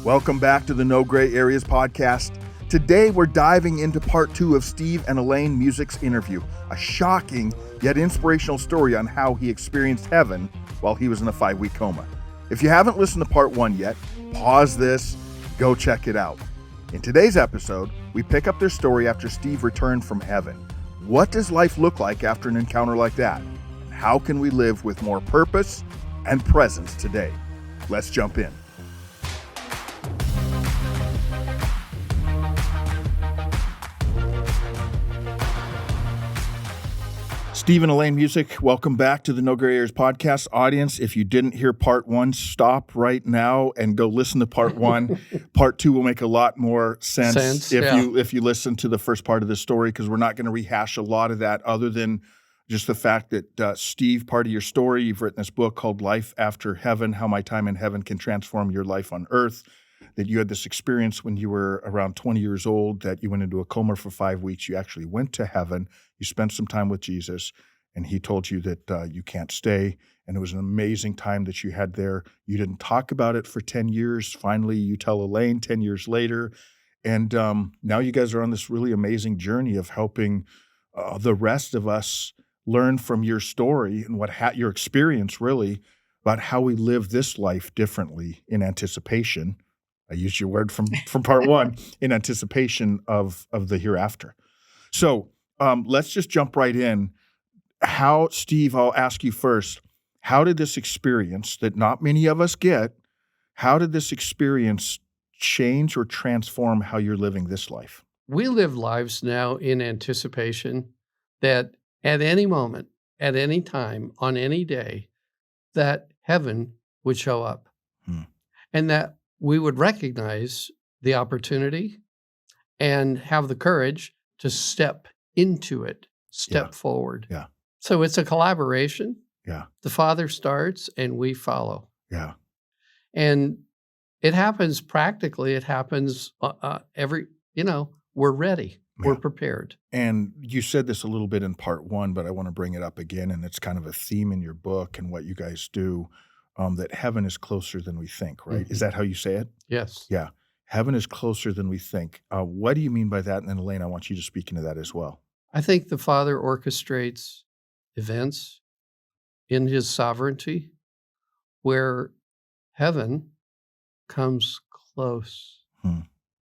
Welcome back to the No Gray Areas podcast. Today we're diving into part 2 of Steve and Elaine Musick's interview, a shocking yet inspirational story on how he experienced heaven while he was in a 5-week coma. If you haven't listened to part 1 yet, pause this, go check it out. In today's episode, we pick up their story after Steve returned from heaven. What does life look like after an encounter like that? And how can we live with more purpose and presence today? Let's jump in. Steve and Elaine Musick, welcome back to the No Gray Areas podcast. Audience, if you didn't hear part 1, stop right now and go listen to part 1. Part 2 will make a lot more sense if you listen to the first part of the story, because we're not going to rehash a lot of that other than just the fact that, Steve, part of your story, you've written this book called Life After Heaven, How My Time in Heaven Can Transform Your Life on Earth, that you had this experience when you were around 20 years old, that you went into a coma for 5 weeks. You actually went to heaven. You spent some time with Jesus, and he told you that you can't stay, and it was an amazing time that you had there. You didn't talk about it for 10 years. Finally, you tell Elaine 10 years later, and now you guys are on this really amazing journey of helping the rest of us learn from your story and your experience, really, about how we live this life differently in anticipation. I used your word from part 1, in anticipation of the hereafter. So let's just jump right in. Steve, I'll ask you first, how did this experience that not many of us get, how did this experience change or transform how you're living this life? We live lives now in anticipation that at any moment, at any time, on any day, that heaven would show up. And that we would recognize the opportunity and have the courage to step into it, forward. Yeah. So it's a collaboration. Yeah. The Father starts and we follow. Yeah. And it happens practically. It happens we're ready. Yeah. We're prepared. And you said this a little bit in part 1, but I want to bring it up again. And it's kind of a theme in your book and what you guys do, that heaven is closer than we think, right? Mm-hmm. Is that how you say it? Yes. Yeah. Heaven is closer than we think. What do you mean by that? And then, Elaine, I want you to speak into that as well. I think the Father orchestrates events in his sovereignty where heaven comes close,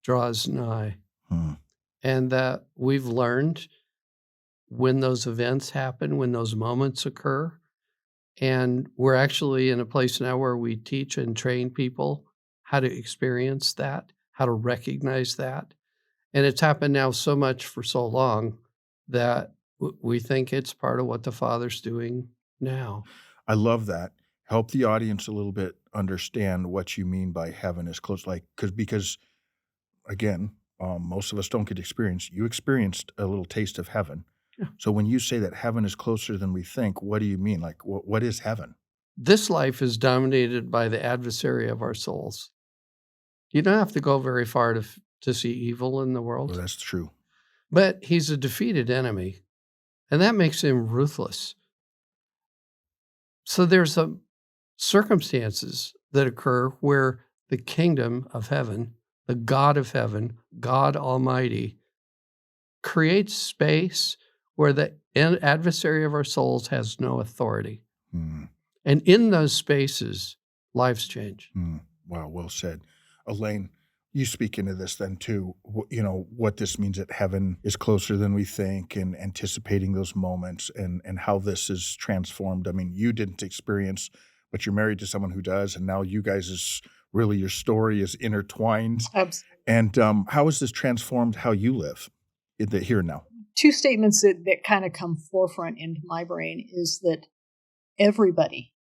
draws nigh. And that we've learned when those events happen, when those moments occur. And we're actually in a place now where we teach and train people how to experience that, how to recognize that. And it's happened now so much for so long that we think it's part of what the Father's doing now. I love that. Help the audience a little bit understand what you mean by heaven is close, because again, most of us don't get experience. You experienced a little taste of heaven. Yeah. So when you say that heaven is closer than we think, what do you mean? Like, what is heaven? This life is dominated by the adversary of our souls. You don't have to go very far to see evil in the world. Well, that's true. But he's a defeated enemy, and that makes him ruthless. So there's some circumstances that occur where the kingdom of heaven, the God of heaven, God Almighty, creates space where the adversary of our souls has no authority. And in those spaces, lives change. Wow, well said. Elaine, you speak into this then too, what this means that heaven is closer than we think, and anticipating those moments, and how this is transformed. I mean, you didn't experience, but you're married to someone who does, and now you guys really your story is intertwined. Absolutely. And how has this transformed how you live in the here and now? 2 statements that kind of come forefront into my brain is that everybody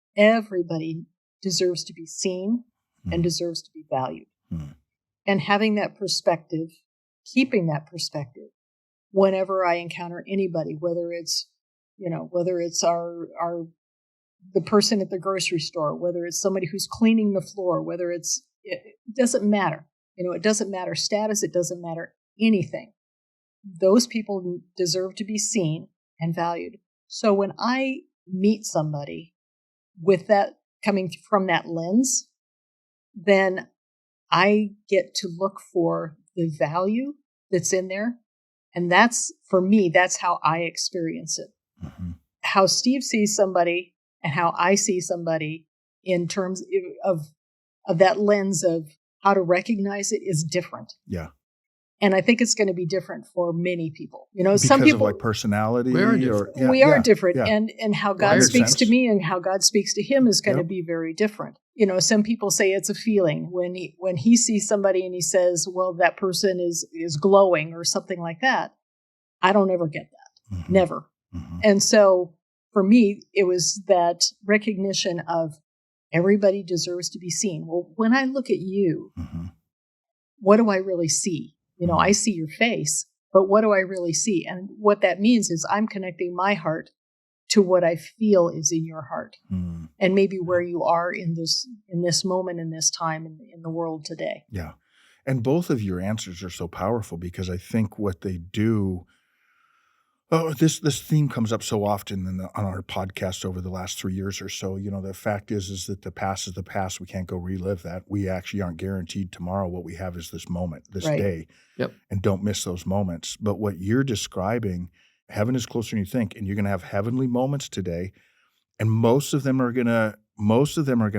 deserves to be seen and deserves to be valued. And having that perspective, keeping that perspective, whenever I encounter anybody, whether it's the person at the grocery store, whether it's somebody who's cleaning the floor, it doesn't matter. It doesn't matter status. It doesn't matter anything. Those people deserve to be seen and valued. So when I meet somebody with that coming from that lens, then I get to look for the value that's in there. And that's, for me, that's how I experience it. Mm-hmm. How Steve sees somebody and how I see somebody in terms of that lens of how to recognize it is different. Yeah. And I think it's going to be different for many people. Because some people, of like personality. We are different. We are different. Yeah. And how God speaks to me and how God speaks to him is going to be very different. Some people say it's a feeling when he sees somebody and he says, well, that person is glowing or something like that. I don't ever get that. Mm-hmm. Never. Mm-hmm. And so for me, it was that recognition of everybody deserves to be seen. Well, when I look at you, mm-hmm. what do I really see? I see your face, but what do I really see? And what that means is I'm connecting my heart to what I feel is in your heart, and maybe where you are in this moment, in this time, in the world today. Yeah. And both of your answers are so powerful because I think what they do, this theme comes up so often on our podcast over the last 3 years or so. The fact is that the past is the past. We can't go relive that. We actually aren't guaranteed tomorrow. What we have is this moment, this day. Yep. And don't miss those moments. But what you're describing, heaven is closer than you think, and you're going to have heavenly moments today, and most of them are going to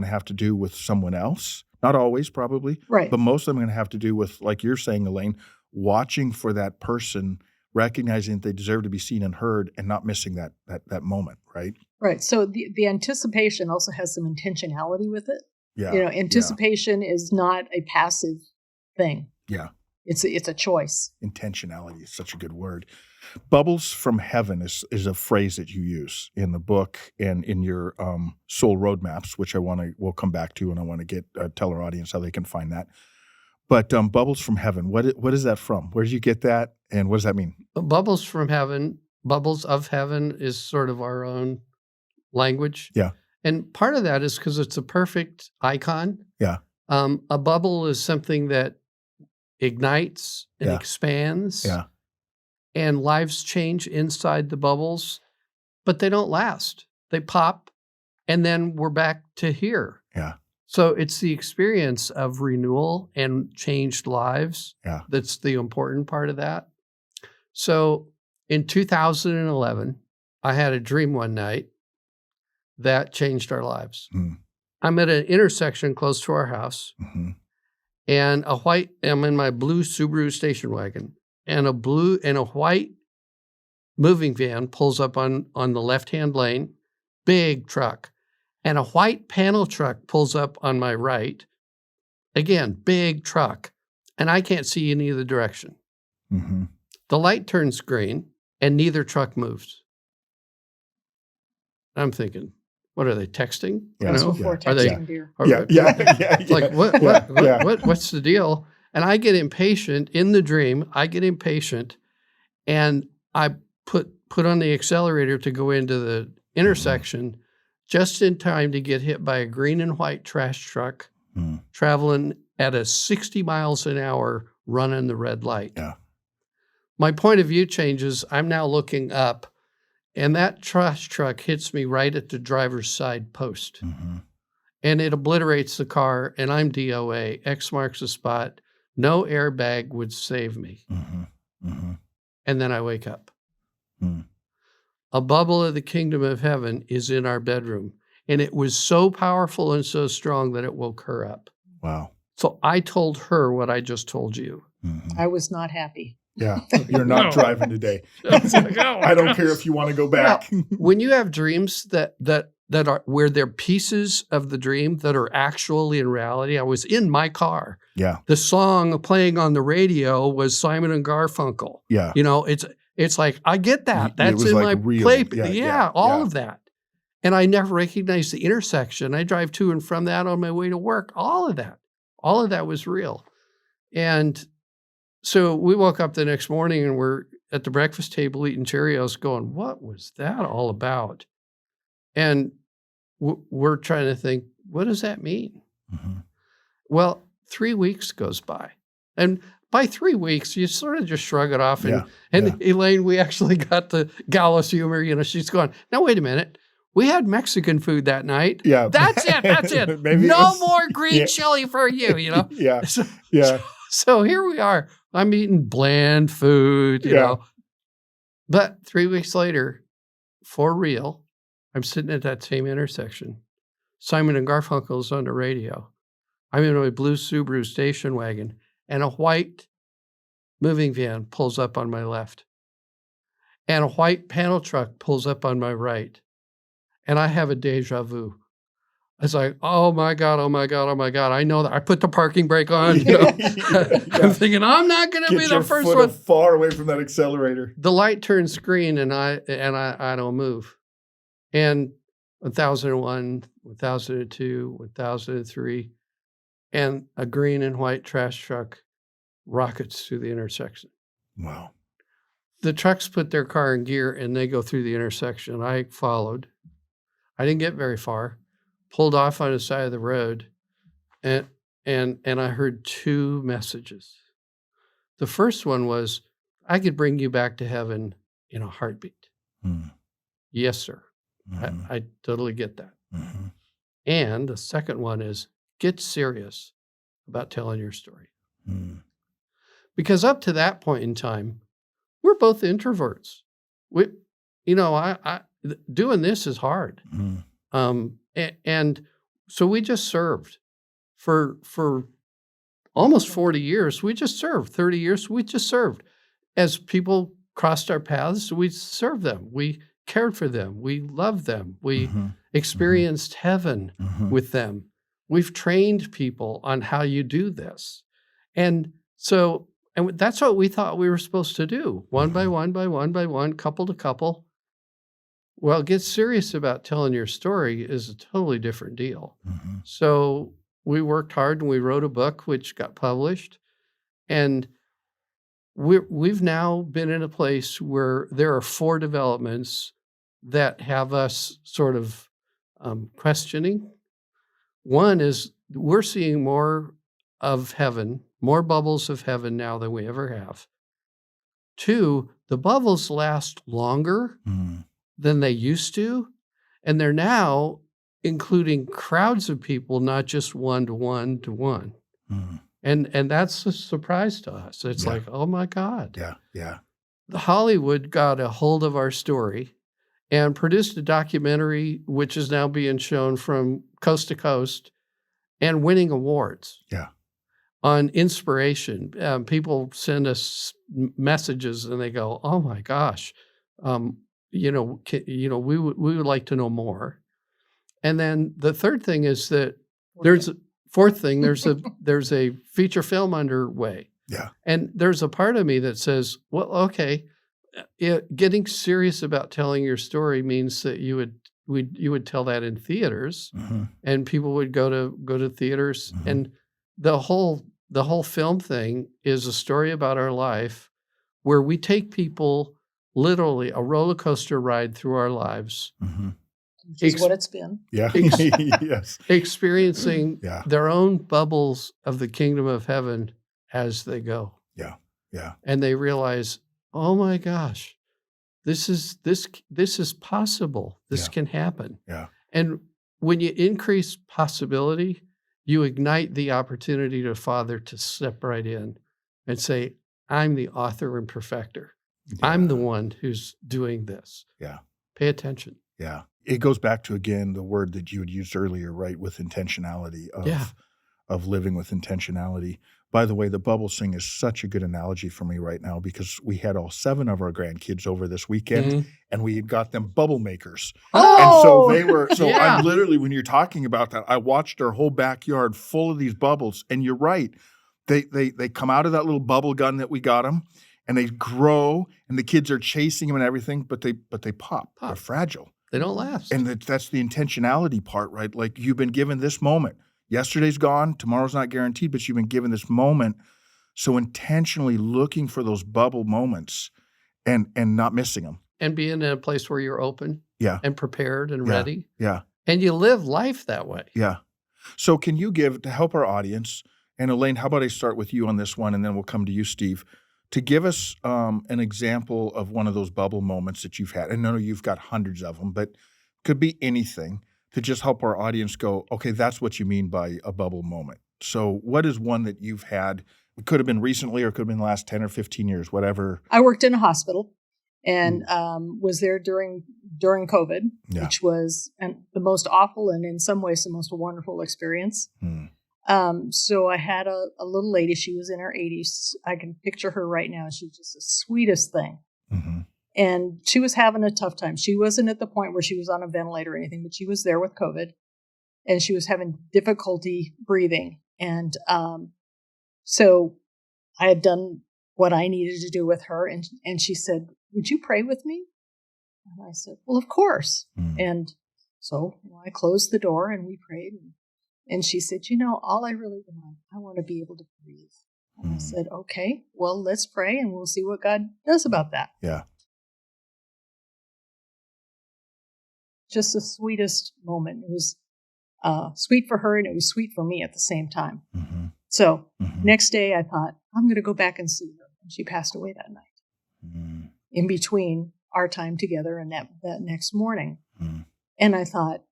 have to do with someone else. Not always, probably, right? But most of them are going to have to do with, like you're saying, Elaine, watching for that person, recognizing that they deserve to be seen and heard, and not missing that moment, right? Right. So the anticipation also has some intentionality with it. Yeah. Anticipation is not a passive thing. Yeah. It's a choice. Intentionality is such a good word. Bubbles from heaven is a phrase that you use in the book and in your soul roadmaps, which we'll come back to, and I want to tell our audience how they can find that. But bubbles from heaven, what is that from? Where did you get that, and what does that mean? Bubbles from heaven, bubbles of heaven is sort of our own language. Yeah. And part of that is because it's a perfect icon. Yeah. A bubble is something that ignites and expands. Yeah. And lives change inside the bubbles, but they don't last. They pop, and then we're back to here. Yeah. So it's the experience of renewal and changed lives that's the important part of that. So in 2011, I had a dream one night that changed our lives. Mm. I'm at an intersection close to our house, mm-hmm. and I'm in my blue Subaru station wagon, and a white moving van pulls up on the left-hand lane, big truck. And a white panel truck pulls up on my right. Again, big truck. And I can't see in either direction. Mm-hmm. The light turns green, and neither truck moves. I'm thinking, what are they texting? Yeah, before texting beer. Like, what's the deal? And I get impatient in the dream. And I put on the accelerator to go into the intersection. Mm-hmm. Just in time to get hit by a green and white trash truck traveling at a 60 miles an hour running the red light. Yeah. My point of view changes. I'm now looking up, and that trash truck hits me right at the driver's side post. Mm-hmm. And it obliterates the car, and I'm DOA. X marks the spot. No airbag would save me. Mm-hmm. Mm-hmm. And then I wake up. Mm. A bubble of the kingdom of heaven is in our bedroom. And it was so powerful and so strong that it woke her up. Wow. So I told her what I just told you. Mm-hmm. I was not happy. Yeah. You're not driving today. I don't care if you want to go back. Now, when you have dreams that are where they're pieces of the dream that are actually in reality, I was in my car. Yeah. The song playing on the radio was Simon and Garfunkel. Yeah. It's like, I get that. That's in my play. Yeah, all of that. And I never recognized the intersection. I drive to and from that on my way to work. All of that was real. And so we woke up the next morning and we're at the breakfast table eating Cheerios going, what was that all about? And we're trying to think, what does that mean? Mm-hmm. Well, 3 weeks goes by. And by 3 weeks, you sort of just shrug it off. And Elaine, we actually got the gallows humor. She's going, now, wait a minute. we had Mexican food that night. Yeah. That's it. That's it. No more green chili for you, Yeah. So, Yeah. So here we are. I'm eating bland food, you know. But 3 weeks later, for real, I'm sitting at that same intersection. Simon and Garfunkel's on the radio. I'm in a blue Subaru station wagon, and a white moving van pulls up on my left. And a white panel truck pulls up on my right. And I have a deja vu. It's like, oh my God, oh my God, oh my God. I know that I put the parking brake on. I'm thinking, I'm not going to be the first one. Far away from that accelerator. The light turns green and I don't move. And 1001, 1002, 1003, and a green and white trash truck rockets through the intersection. Wow. The trucks put their car in gear and they go through the intersection. I followed. I didn't get very far. Pulled off on the side of the road, and I heard two messages. The first one was, I could bring you back to heaven in a heartbeat. Mm. Yes, sir. Mm-hmm. I totally get that. Mm-hmm. And the second one is, get serious about telling your story. Mm. Because up to that point in time, we're both introverts. I doing this is hard. Mm. And so we just served for almost 40 years. We just served 30 years. We just served. As people crossed our paths, we served them. We cared for them. We loved them. We experienced heaven with them. We've trained people on how you do this. And that's what we thought we were supposed to do. One by one, couple to couple. Well, get serious about telling your story is a totally different deal. Mm-hmm. So we worked hard and we wrote a book which got published. And we've now been in a place where there are 4 developments that have us sort of questioning. One is we're seeing more of heaven, more bubbles of heaven now than we ever have. 2, the bubbles last longer than they used to. And they're now including crowds of people, not just one to one to one. Mm. And that's a surprise to us. It's like, oh my God. Yeah. Hollywood got a hold of our story and produced a documentary, which is now being shown from coast to coast and winning awards. Yeah. On inspiration. People send us messages and they go, oh my gosh, we would like to know more. And then the third thing is that there's a feature film underway. Yeah. And there's a part of me that says, well, okay, getting serious about telling your story means that you would tell that in theaters, and people would go to theaters, and the whole film thing is a story about our life where we take people literally a roller coaster ride through our lives. Which is what it's been. Yeah. Yes. Experiencing their own bubbles of the kingdom of heaven as they go. Yeah. Yeah. And they realize, oh my gosh, this is possible. This can happen. Yeah. And when you increase possibility, you ignite the opportunity to Father to step right in and say, I'm the author and perfecter. Yeah. I'm the one who's doing this. Yeah. Pay attention. Yeah. It goes back to, again, the word that you had used earlier, right, with intentionality, of living with intentionality. By the way, the bubble sing is such a good analogy for me right now because we had all 7 of our grandkids over this weekend and we had got them bubble makers. Oh! And so they were, I'm literally, when you're talking about that, I watched their whole backyard full of these bubbles. And you're right. They come out of that little bubble gun that we got them and they grow and the kids are chasing them and everything, but they pop. They're fragile. They don't last. And that's the intentionality part, right? Like you've been given this moment. Yesterday's gone, tomorrow's not guaranteed, but you've been given this moment. So intentionally looking for those bubble moments and not missing them. And being in a place where you're open and prepared and ready. Yeah. And you live life that way. Yeah. So can you give, to help our audience, and Elaine, how about I start with you on this one and then we'll come to you, Steve, to give us an example of one of those bubble moments that you've had. And I know you've got hundreds of them, but could be anything, to just help our audience go, okay, that's what you mean by a bubble moment. So what is one that you've had? It could have been recently or it could have been the last 10 or 15 years, whatever. I worked in a hospital and was there during COVID, which was the most awful and in some ways the most wonderful experience. So I had a little lady. She was in her 80s. I can picture her right now. She's just the sweetest thing. And she was having a tough time. She wasn't at the point where she was on a ventilator or anything, but she was there with COVID. And she was having difficulty breathing. And so I had done what I needed to do with her. And she said, "Would you pray with me?" And I said, "Well, of course." And so I closed the door and we prayed. And she said, "All I really want, I want to be able to breathe." And I said, "Okay, well, let's pray and we'll see what God does about that." Yeah. Just the sweetest moment. It was sweet for her and it was sweet for me at the same time. So next day I thought, I'm going to go back and see her. And she passed away that night in between our time together and that next morning. And I thought,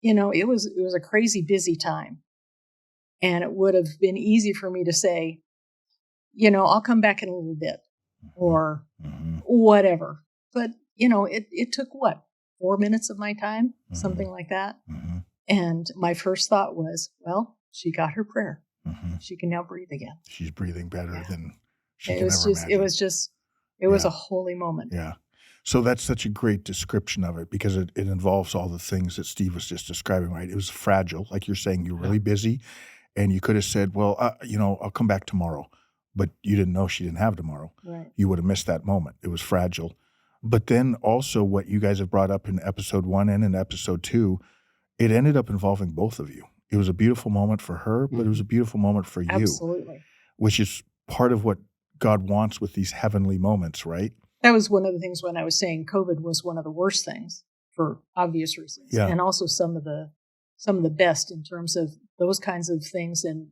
it was a crazy busy time. And it would have been easy for me to say, I'll come back in a little bit or whatever. But, it took 4 minutes of my time, something like that. And my first thought was, well, she got her prayer. She can now breathe again. She's breathing better than she it can was ever just, imagine. It was a holy moment. Yeah. So that's such a great description of it because it involves all the things that Steve was just describing, right? It was fragile. Like you're saying, you're really busy and you could have said, well, I'll come back tomorrow. But you didn't know she didn't have tomorrow. Right. You would have missed that moment. It was fragile. But then also what you guys have brought up in episode 1 and in episode 2, it ended up involving both of you. It was a beautiful moment for her, but it was a beautiful moment for you. Absolutely. Which is part of what God wants with these heavenly moments, right? That was one of the things when I was saying COVID was one of the worst things for obvious reasons. Yeah. And also some of the best in terms of those kinds of things and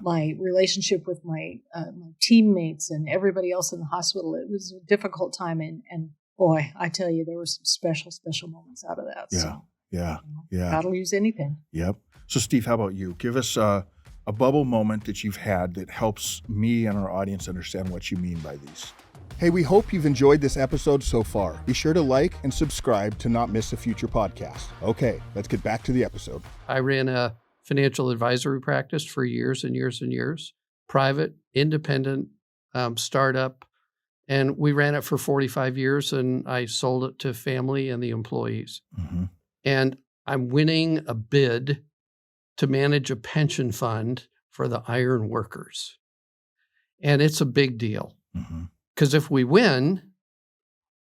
my relationship with my teammates and everybody else in the hospital. It was a difficult time. And boy, I tell you, there were some special, special moments out of that. Yeah. So, Yeah. God will use anything. Yep. So Steve, how about you? Give us a bubble moment that you've had that helps me and our audience understand what you mean by these. Hey, we hope you've enjoyed this episode so far. Be sure to like and subscribe to not miss a future podcast. Okay, let's get back to the episode. I ran a financial advisory practice for years and years and years, private, independent, startup. And we ran it for 45 years and I sold it to family and the employees. And I'm winning a bid to manage a pension fund for the iron workers. And it's a big deal. Because if we win,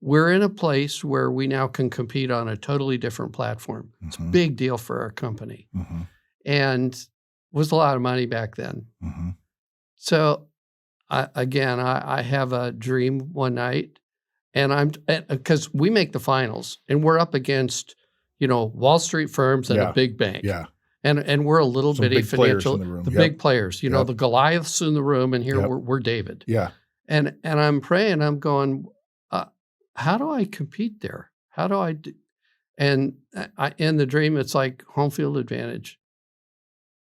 we're in a place where we now can compete on a totally different platform. It's a big deal for our company. And it was a lot of money back then. So I have a dream one night and because we make the finals and we're up against, Wall Street firms and a big bank. Yeah. And we're a little Some bitty big players financial, in the room. big players, the Goliaths in the room, and here we're David. Yeah. And I'm praying, I'm going, how do I compete there? How do I do? And in the dream, it's like home field advantage.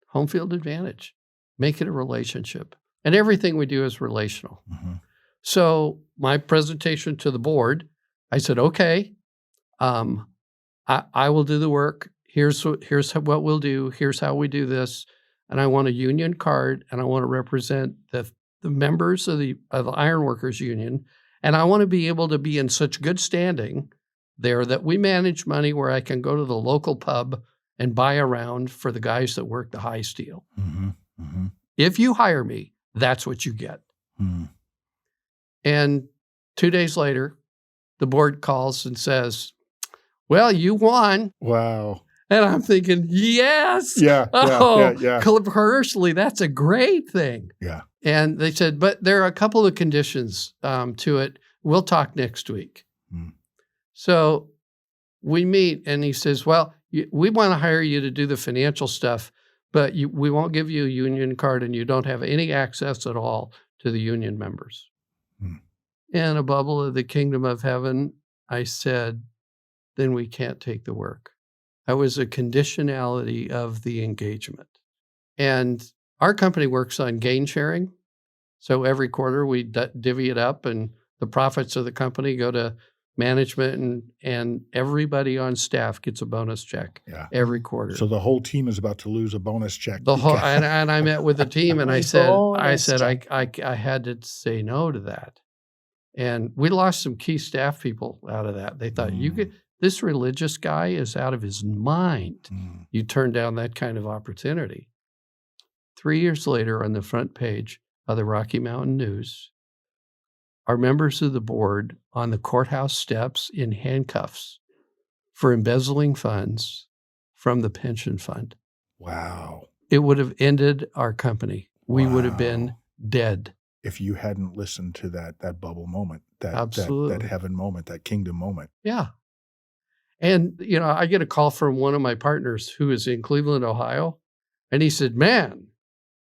Home field advantage. Make it a relationship. And everything we do is relational. So my presentation to the board, I said, okay, I will do the work. Here's what we'll do. Here's how we do this. And I want a union card, and I want to represent the members of the Ironworkers Union. And I want to be able to be in such good standing there that we manage money where I can go to the local pub and buy a round for the guys that work the high steel. If you hire me, that's what you get. And 2 days later, the board calls and says, well, you won. Wow. And I'm thinking, yes. Yeah. Commercially, that's a great thing. Yeah. And they said, but there are a couple of conditions to it. We'll talk next week. So we meet and he says, well, we want to hire you to do the financial stuff, but we won't give you a union card and you don't have any access at all to the union members. In a bubble of the kingdom of heaven, I said, then we can't take the work. That was a conditionality of the engagement. And our company works on gain sharing. So every quarter we divvy it up, and the profits of the company go to management, and everybody on staff gets a bonus check every quarter. So the whole team is about to lose a bonus check. The whole, and I met with the team, and I said, check. I had to say no to that. And we lost some key staff people out of that. They thought, this religious guy is out of his mind. You turn down that kind of opportunity. 3 years later, on the front page of the Rocky Mountain News, are members of the board on the courthouse steps in handcuffs for embezzling funds from the pension fund. Wow. It would have ended our company. We would have been dead. If you hadn't listened to that bubble moment, that heaven moment, that kingdom moment. Yeah. And, I get a call from one of my partners who is in Cleveland, Ohio, and he said, man,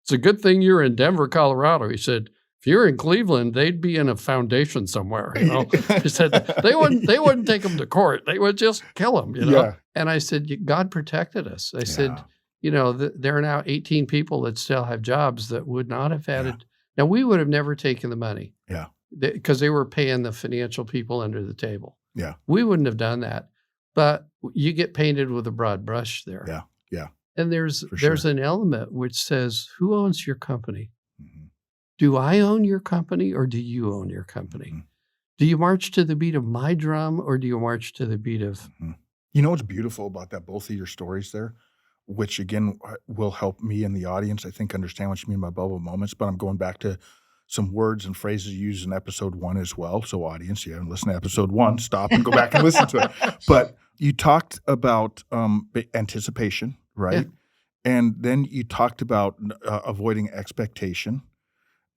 it's a good thing you're in Denver, Colorado. He said, if you're in Cleveland, they'd be in a foundation somewhere. He said they wouldn't take them to court. They would just kill them. Yeah. And I said, God protected us. I said, there are now 18 people that still have jobs that would not have had it. Now, we would have never taken the money. Yeah. Because they were paying the financial people under the table. Yeah. We wouldn't have done that. But you get painted with a broad brush there. Yeah. Yeah. And there's an element which says, who owns your company? Mm-hmm. Do I own your company, or do you own your company? Mm-hmm. Do you march to the beat of my drum, or do you march to the beat of... Mm-hmm. You know what's beautiful about that, both of your stories there, which again will help me and the audience, I think, understand what you mean by bubble moments, but I'm going back to some words and phrases used in episode 1 as well. So audience, you haven't listened to episode 1, stop and go back and listen to it. But you talked about anticipation, right? Yeah. And then you talked about avoiding expectation,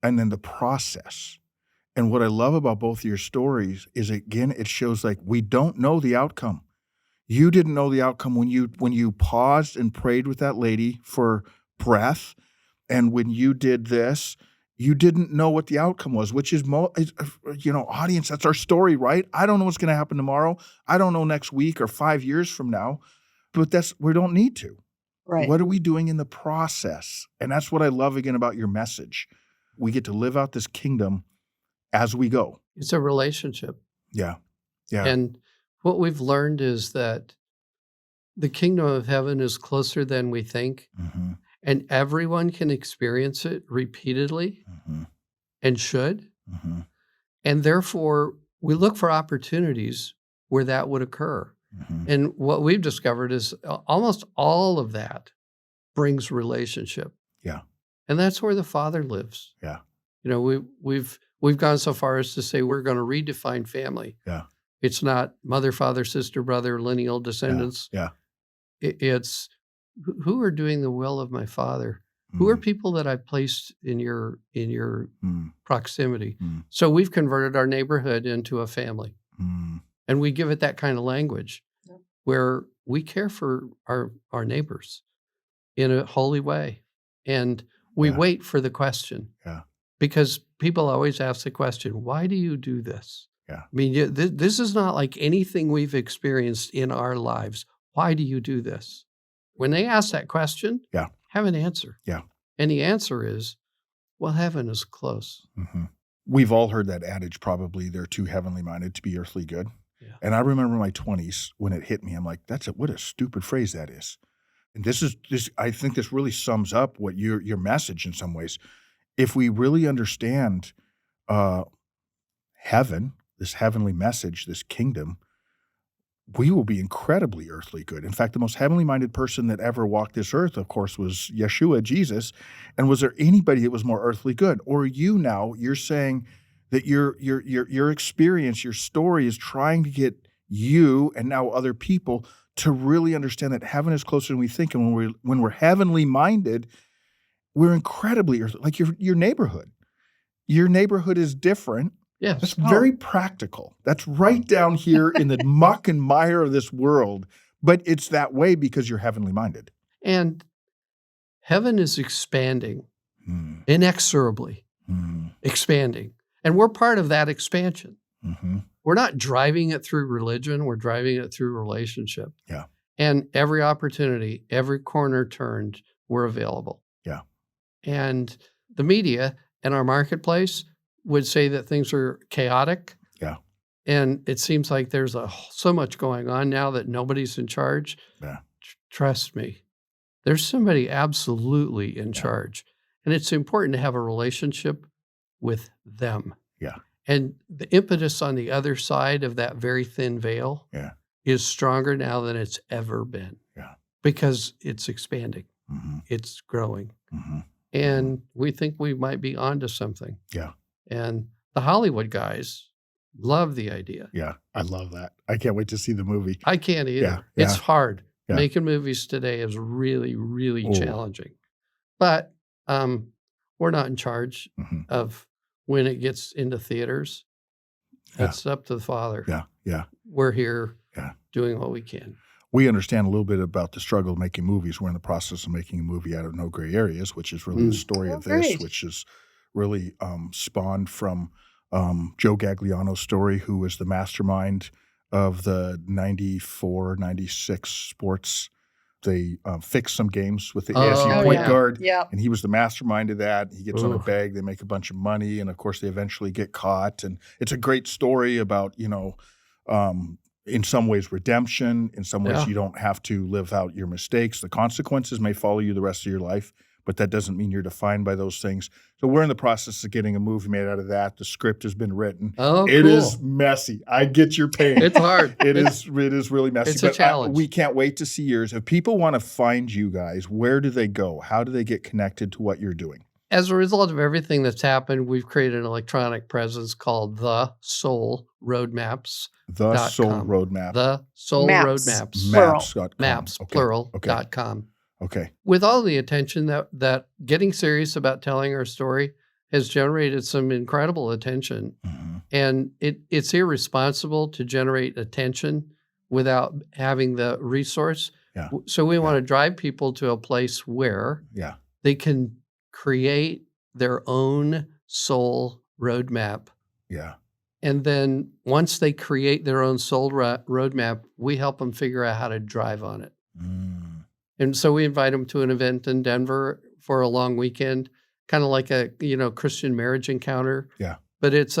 and then the process. And what I love about both of your stories is, again, it shows like we don't know the outcome. You didn't know the outcome when you paused and prayed with that lady for breath, and when you did this, you didn't know what the outcome was, which is, audience, that's our story, right? I don't know what's going to happen tomorrow. I don't know next week or 5 years from now, but we don't need to. Right. What are we doing in the process? And that's what I love again about your message. We get to live out this kingdom as we go. It's a relationship. Yeah. Yeah. And what we've learned is that the kingdom of heaven is closer than we think. Mm-hmm. And everyone can experience it repeatedly and should. Mm-hmm. And therefore, we look for opportunities where that would occur. Mm-hmm. And what we've discovered is almost all of that brings relationship. Yeah. And that's where the Father lives. Yeah. We've gone so far as to say we're going to redefine family. Yeah. It's not mother, father, sister, brother, lineal descendants. Yeah. It's who are doing the will of my Father? Who are people that I've placed in your proximity? So we've converted our neighborhood into a family. And we give it that kind of language where we care for our neighbors in a holy way. And we wait for the question. Yeah. Because people always ask the question, why do you do this? Yeah. I mean, this is not like anything we've experienced in our lives. Why do you do this? When they ask that question, have an answer. Yeah. And the answer is, well, heaven is close. Mm-hmm. We've all heard that adage, probably, they're too heavenly minded to be earthly good. Yeah. And I remember my 20s when it hit me. I'm like, what a stupid phrase that is. And I think this really sums up what your message in some ways. If we really understand heaven, this heavenly message, this kingdom, we will be incredibly earthly good. In fact, the most heavenly minded person that ever walked this earth, of course, was Yeshua, Jesus. And was there anybody that was more earthly good? Or you're saying that your experience, your story is trying to get you and now other people to really understand that heaven is closer than we think. And when we're heavenly minded, we're incredibly earthly. Like your neighborhood. Your neighborhood is different. Yes. That's very practical. That's right down here in the muck and mire of this world. But it's that way because you're heavenly minded. And heaven is expanding, inexorably expanding. And we're part of that expansion. Mm-hmm. We're not driving it through religion. We're driving it through relationship. Yeah. And every opportunity, every corner turned, we're available. Yeah. And the media and our marketplace would say that things are chaotic. Yeah. And it seems like there's so much going on now that nobody's in charge. Yeah. Trust me, there's somebody absolutely in charge. And it's important to have a relationship with them. Yeah. And the impetus on the other side of that very thin veil is stronger now than it's ever been. Yeah. Because it's expanding. Mm-hmm. It's growing. Mm-hmm. And we think we might be onto something. Yeah. And the Hollywood guys love the idea. Yeah. I love that. I can't wait to see the movie. I can't either. Yeah. It's hard. Yeah. Making movies today is really, really challenging. But we're not in charge of when it gets into theaters. That's up to the Father. Yeah. Yeah. We're here doing what we can. We understand a little bit about the struggle of making movies. We're in the process of making a movie out of No Gray Areas, which is really the story of this, great. which is really spawned from Joe Gagliano's story, who was the mastermind of the 94, 96 sports. They fixed some games with the ASU point guard, and he was the mastermind of that. He gets on a bag, they make a bunch of money, and of course they eventually get caught. And it's a great story about, in some ways redemption, in some ways you don't have to live out your mistakes. The consequences may follow you the rest of your life, but that doesn't mean you're defined by those things. So we're in the process of getting a movie made out of that. The script has been written. Oh, It cool. is messy. I get your pain. It's hard. It is really messy. It's a challenge. We can't wait to see yours. If people want to find you guys, where do they go? How do they get connected to what you're doing? As a result of everything that's happened, we've created an electronic presence called The Soul Roadmaps. The Soul Roadmap. The Soul Maps. Roadmaps. Plural. Maps, Okay. plural, Okay. .com. Okay. With all the attention that getting serious about telling our story has generated some incredible attention. Mm-hmm. And it's irresponsible to generate attention without having the resource. Yeah. So we want to drive people to a place where they can create their own soul roadmap. Yeah. And then once they create their own soul roadmap, we help them figure out how to drive on it. Mm. And so we invite them to an event in Denver for a long weekend, kind of like a Christian marriage encounter. Yeah. But it's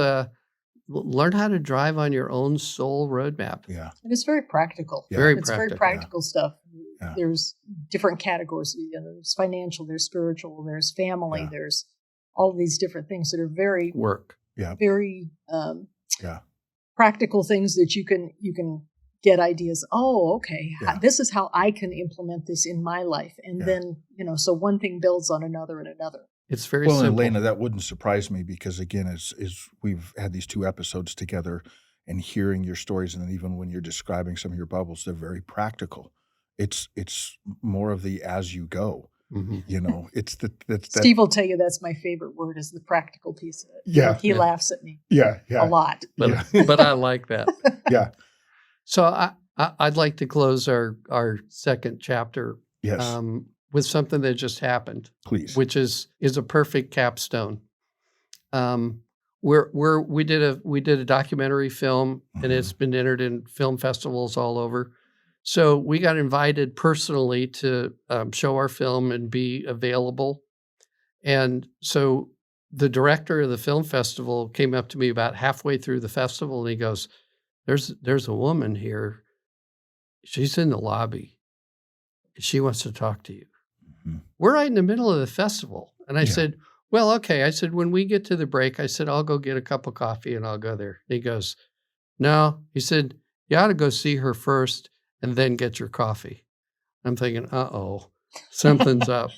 learn how to drive on your own soul roadmap. Yeah. And it's very practical. Yeah. Very It's practical. very practical stuff. Yeah. There's different categories. There's financial, there's spiritual, there's family, Yeah. there's all these different things that are very, Work. very practical things that you can get ideas. Oh, okay. Yeah. This is how I can implement this in my life. And then, so one thing builds on another and another. It's very Well, simple. Elena, that wouldn't surprise me because, again, as we've had these 2 episodes together and hearing your stories, and then even when you're describing some of your bubbles, they're very practical. It's more of the as you go. Mm-hmm. It's Steve will tell you that's my favorite word is the practical piece of it. Yeah. He laughs at me a lot. But I like that. Yeah. So I'd like to close our second chapter Yes. with something that just happened. Please. Which is a perfect capstone. We did a documentary film, and it's been entered in film festivals all over. So we got invited personally to show our film and be available. And so the director of the film festival came up to me about halfway through the festival, and he goes, "There's a woman here. She's in the lobby. She wants to talk to you." Mm-hmm. We're right in the middle of the festival. And I said, "Well, okay." I said, "When we get to the break," I said, "I'll go get a cup of coffee and I'll go there." And he goes, "No." He said, "You ought to go see her first and then get your coffee." I'm thinking, uh-oh, something's up.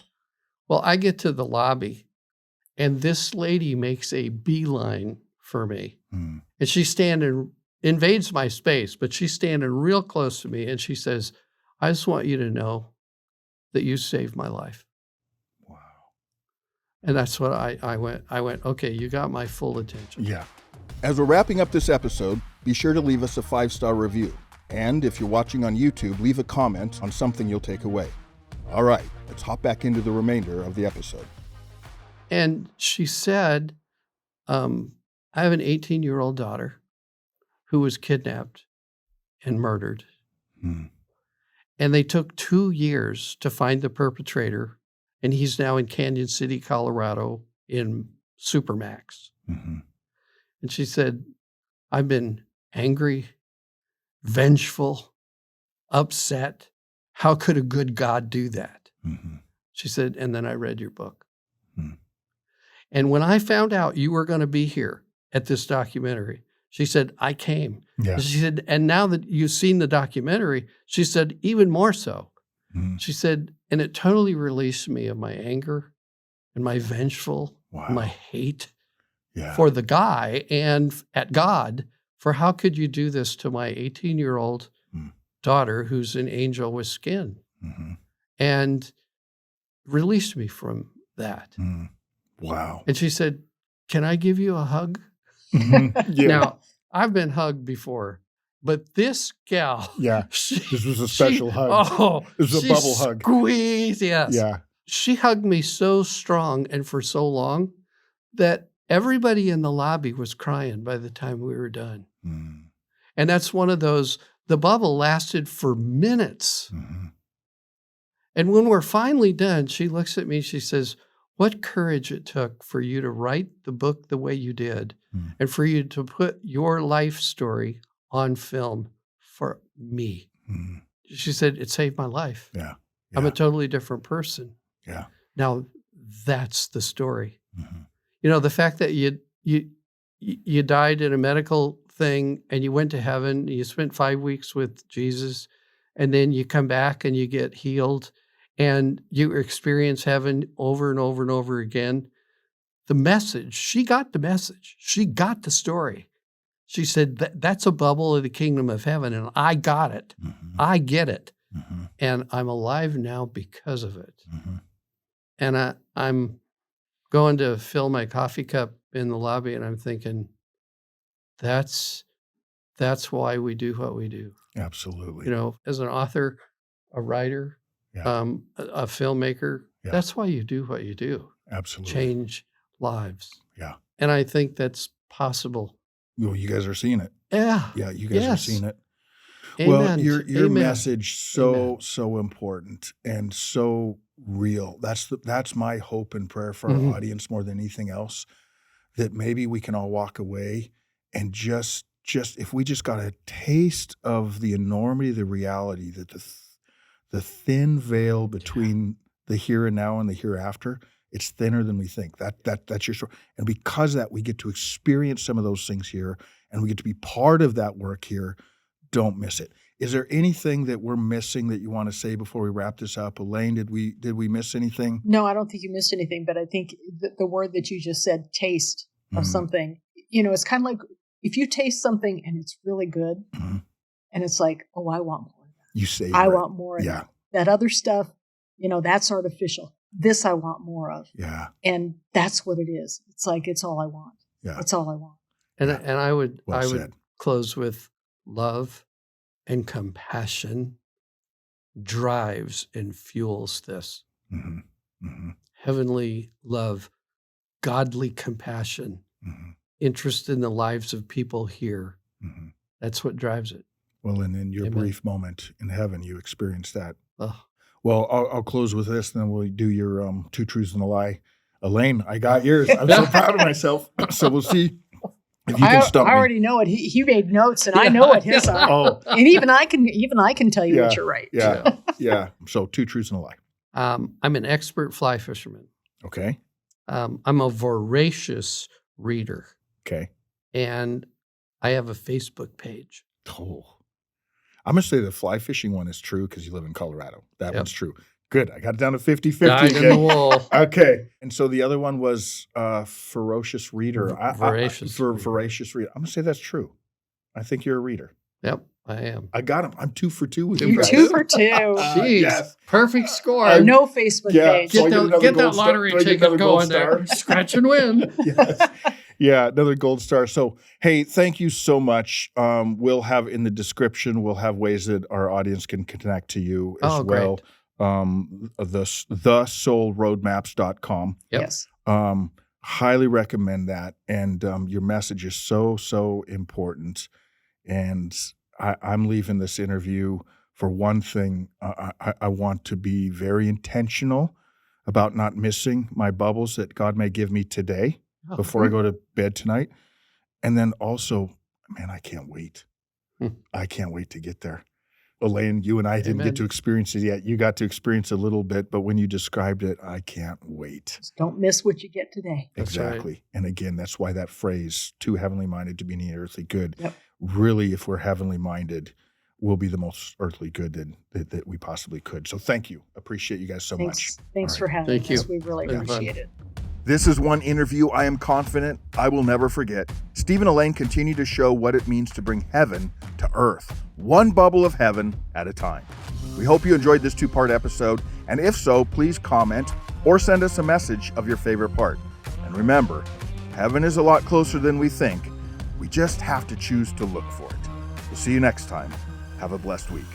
Well, I get to the lobby and this lady makes a beeline for me. And she's invades my space, but she's standing real close to me. And she says, "I just want you to know that you saved my life." Wow. And that's what I went, okay, you got my full attention. Yeah. As we're wrapping up this episode, be sure to leave us a 5-star review. And if you're watching on YouTube, leave a comment on something you'll take away. All right, let's hop back into the remainder of the episode. And she said, I have an 18-year-old daughter. who was kidnapped and murdered. Hmm. And they took 2 years to find the perpetrator, and he's now in Canyon City, Colorado, in Supermax. Mm-hmm. And she said, I've been angry, vengeful, upset. How could a good God do that? Mm-hmm. She said, and then I read your book. Hmm. And when I found out you were going to be here at this documentary, she said, I came. Yeah. She said, and now that you've seen the documentary, she said, even more so. Mm-hmm. She said, and it totally released me of my anger and my vengeful, Wow. my hate Yeah. for the guy and at God for how could you do this to my 18-year-old daughter who's an angel with skin? Mm-hmm. And released me from that. Mm. Wow. And she said, can I give you a hug? Mm-hmm. Yeah. Now, I've been hugged before, but this gal, Yeah. This was a special hug. Oh, It was a bubble hug. Squeeze, yes. Yeah. She hugged me so strong and for so long that everybody in the lobby was crying by the time we were done. Mm. And that's one of those, the bubble lasted for minutes. Mm-hmm. And when we're finally done, she looks at me, she says, what courage it took for you to write the book the way you did and for you to put your life story on film for me. Mm. She said, it saved my life. Yeah. I'm a totally different person. Yeah. Now, that's the story. Mm-hmm. You know, the fact that you died in a medical thing and you went to heaven, you spent 5 weeks with Jesus, and then you come back and you get healed and you experience heaven over and over and over again. The message, she got the message. She got the story. She said, that's a bubble of the kingdom of heaven, and I got it. Mm-hmm. I get it. Mm-hmm. And I'm alive now because of it. Mm-hmm. And I'm going to fill my coffee cup in the lobby, and I'm thinking, that's why we do what we do. Absolutely. You know, as an author, a writer, a filmmaker, that's why you do what you do. Absolutely. Change lives. Yeah. And I think that's possible. Well, you guys are seeing it. Yeah. Yeah, you guys are seeing it. Amen. Well, your Amen. message so important and so real. That's my hope and prayer for our audience more than anything else, that maybe we can all walk away and just if we just got a taste of the enormity, the reality that the thin veil between the here and now and the hereafter, it's thinner than we think. That's your story. And because of that, we get to experience some of those things here, and we get to be part of that work here. Don't miss it. Is there anything that we're missing that you want to say before we wrap this up? Elaine, did we miss anything? No, I don't think you missed anything, but I think the word that you just said, taste of something, you know, it's kind of like if you taste something and it's really good and it's like, oh, I want more of that. You say I want more of that. That other stuff, you know, that's artificial. This I want more of. Yeah. And that's what it is. It's like, it's all I want. Yeah. It's all I want. And I would said. close with love and compassion drives and fuels this. Mm-hmm. Mm-hmm. Heavenly love, godly compassion, interest in the lives of people here. Mm-hmm. That's what drives it. Well, and in your brief moment in heaven, you experienced that. Oh. Well, I'll close with this, and then we'll do your 2 truths and a lie. Elaine, I got yours. I'm so proud of myself. So we'll see if you can stop me. I already know it. He made notes, and I know what his are. Oh. And even I can tell you what you're right. Yeah. So 2 truths and a lie. I'm an expert fly fisherman. Okay. I'm a voracious reader. Okay. And I have a Facebook page. Oh. I'm going to say the fly fishing one is true because you live in Colorado. That one's true. Good. I got it down to 50-50. Dyed in the wool. Okay. And so the other one was ferocious reader. Voracious reader. Voracious reader. I'm going to say that's true. I think you're a reader. Yep, I am. I got him. I'm 2 for 2 with you You're guys. 2 for 2. Jeez. Yes. Perfect score. No Facebook page. So Get that lottery ticket going there. Scratch and win. Yes. Yeah, another gold star. So, hey, thank you so much. We'll have in the description, we'll have ways that our audience can connect to you as well. thesoulroadmaps.com. Yep. Yes. Highly recommend that. And your message is so important. And I'm leaving this interview for one thing. I want to be very intentional about not missing my bubbles that God may give me today before I go to bed tonight. And then also, man, I can't wait. I can't wait to get there. Elaine, you and I didn't get to experience it yet. You got to experience a little bit, but when you described it, I can't wait. Just don't miss what you get today. Exactly. Right. And again, that's why that phrase, too heavenly minded to be near earthly good, yep. Really, if we're heavenly minded, we'll be the most earthly good that we possibly could. So thank you. Appreciate you guys so much. Thanks for having us. We really appreciate it. This is one interview I am confident I will never forget. Steve and Elaine continue to show what it means to bring heaven to earth, one bubble of heaven at a time. We hope you enjoyed this 2-part episode, and if so, please comment or send us a message of your favorite part. And remember, heaven is a lot closer than we think. We just have to choose to look for it. We'll see you next time. Have a blessed week.